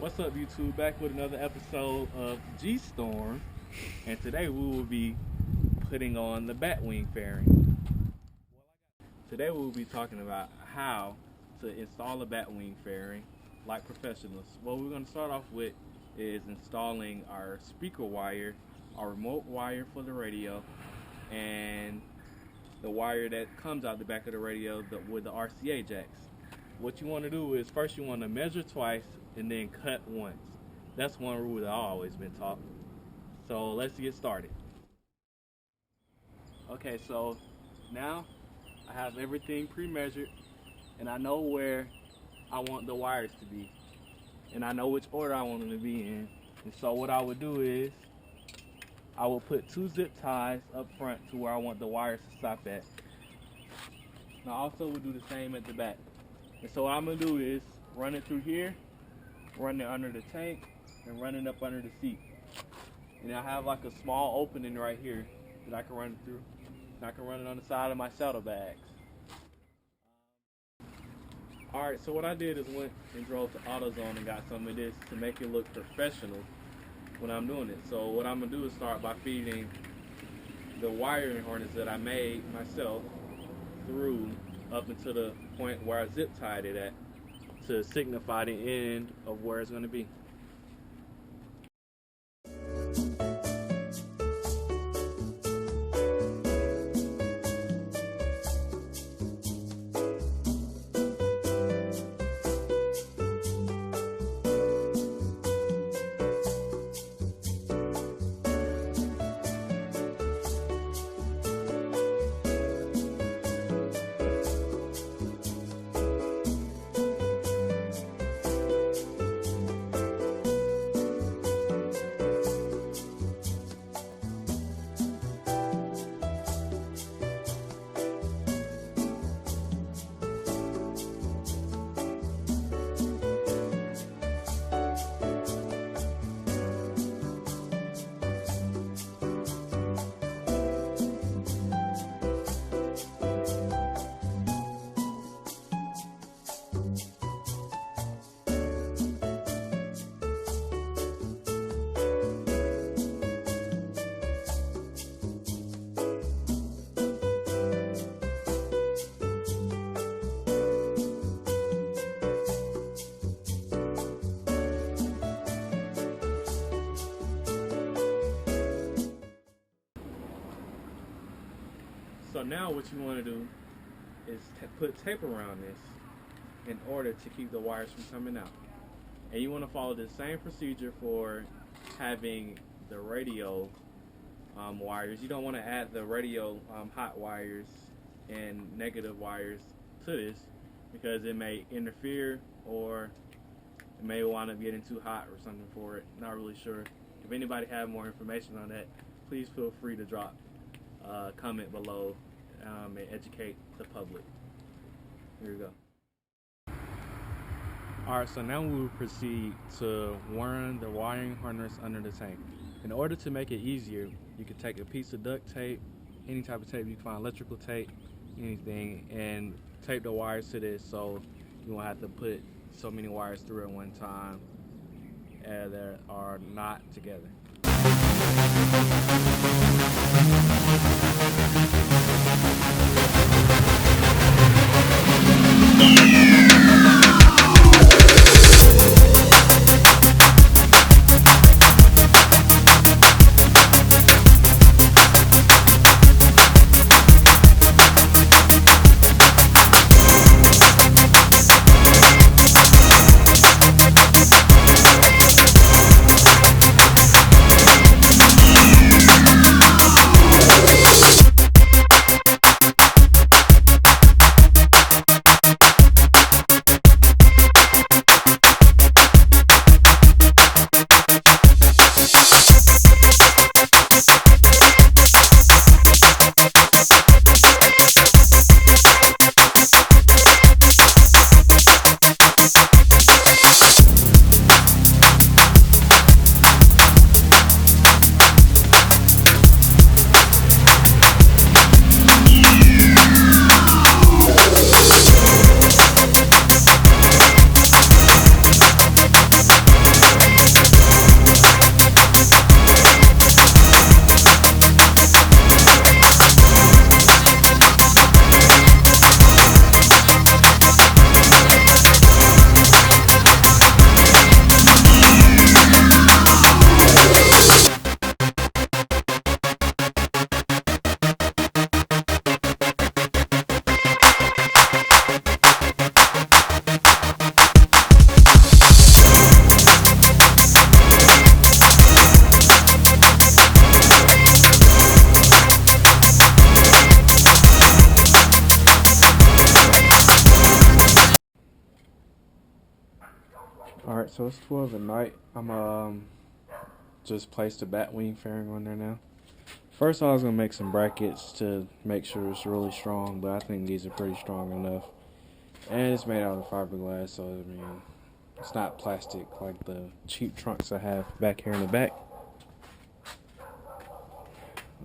What's up, YouTube? Back with another episode of G-Storm, and today we will be putting on the batwing fairing. Today we will be talking about how to install a batwing fairing like professionals. What we're going to start off with is installing our speaker wire, our remote wire for the radio, and the wire that comes out the back of the radio with the RCA jacks. What you want to do is first you want to measure twice and then cut once. That's one rule that I've always been taught. So let's get started. Okay, so now I have everything pre-measured and I know where I want the wires to be. And I know which order I want them to be in. And so what I would do is I will put 2 zip ties up front to where I want the wires to stop at. And I also will do the same at the back. And so what I'm going to do is run it through here, run it under the tank, and run it up under the seat. And I have like a small opening right here that I can run it through. And I can run it on the side of my saddlebags. Alright, so what I did is went and drove to AutoZone and got some of this to make it look professional when I'm doing it. So what I'm going to do is start by feeding the wiring harness that I made myself through up until the point where I zip tied it at to signify the end of where it's going to be. So now what you want to do is put tape around this in order to keep the wires from coming out. And you want to follow the same procedure for having the radio wires. You don't want to add the radio hot wires and negative wires to this because it may interfere or it may wind up getting too hot or something for it. Not really sure. If anybody have more information on that, please feel free to drop comment below and educate the public. Here we go. Alright, so now we will proceed to run the wiring harness under the tank. In order to make it easier, you can take a piece of duct tape, any type of tape you can find, electrical tape, anything, and tape the wires to this so you won't have to put so many wires through at one time that are not together. Alright, so it's 12 at night. I'm just placed a batwing fairing on there now. First I was gonna make some brackets to make sure it's really strong, but I think these are pretty strong enough. And it's made out of fiberglass, so I mean it's not plastic like the cheap trunks I have back here in the back.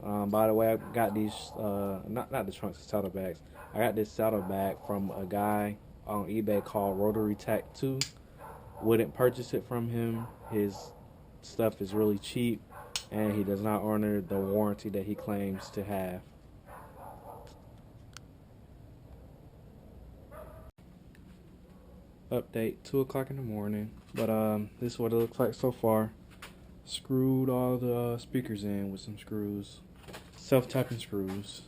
By the way, I got these not the trunks, the saddlebags. I got this saddlebag from a guy on eBay called Rotary Tack 2. Wouldn't purchase it from him. His stuff is really cheap, and he does not honor the warranty that he claims to have. Update, 2 o'clock in the morning, but this is what it looks like so far. Screwed all the speakers in with some screws, self-tapping screws.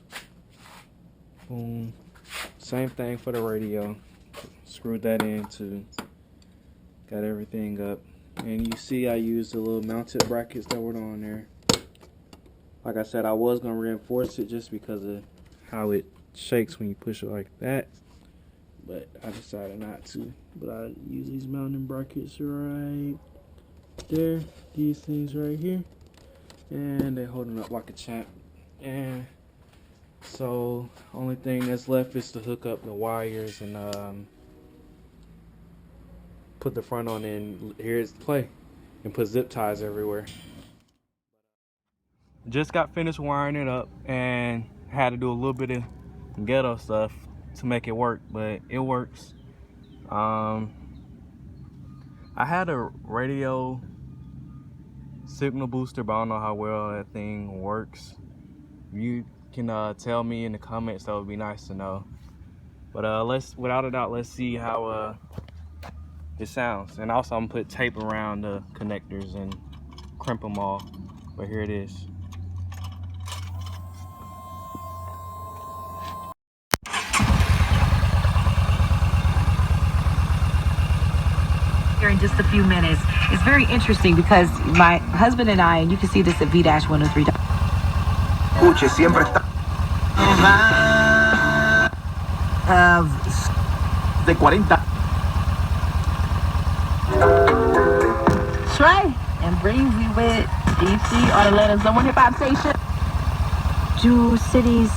Boom. Same thing for the radio, screwed that in too. Got everything up, and you see I used the little mounted brackets that were on there. Like I said, I was gonna reinforce it just because of how it shakes when you push it like that, but I decided not to. But I use these mounting brackets right there, these things right here, and they're holding up like a champ. And so only thing that's left is to hook up the wires and put the front on, and here's the play, and put zip ties everywhere. Just got finished wiring it up and had to do a little bit of ghetto stuff to make it work, but it works. I had a radio signal booster, but I don't know how well that thing works. You can tell me in the comments, that would be nice to know. But without a doubt, let's see how it sounds. And also I'm gonna put tape around the connectors and crimp them all, but here it is. Here in just a few minutes. It's very interesting because my husband and I, and you can see this at V-103. De 40. Trey and Breezy with DC on Atlanta's #1 hip hop station. Jewel City's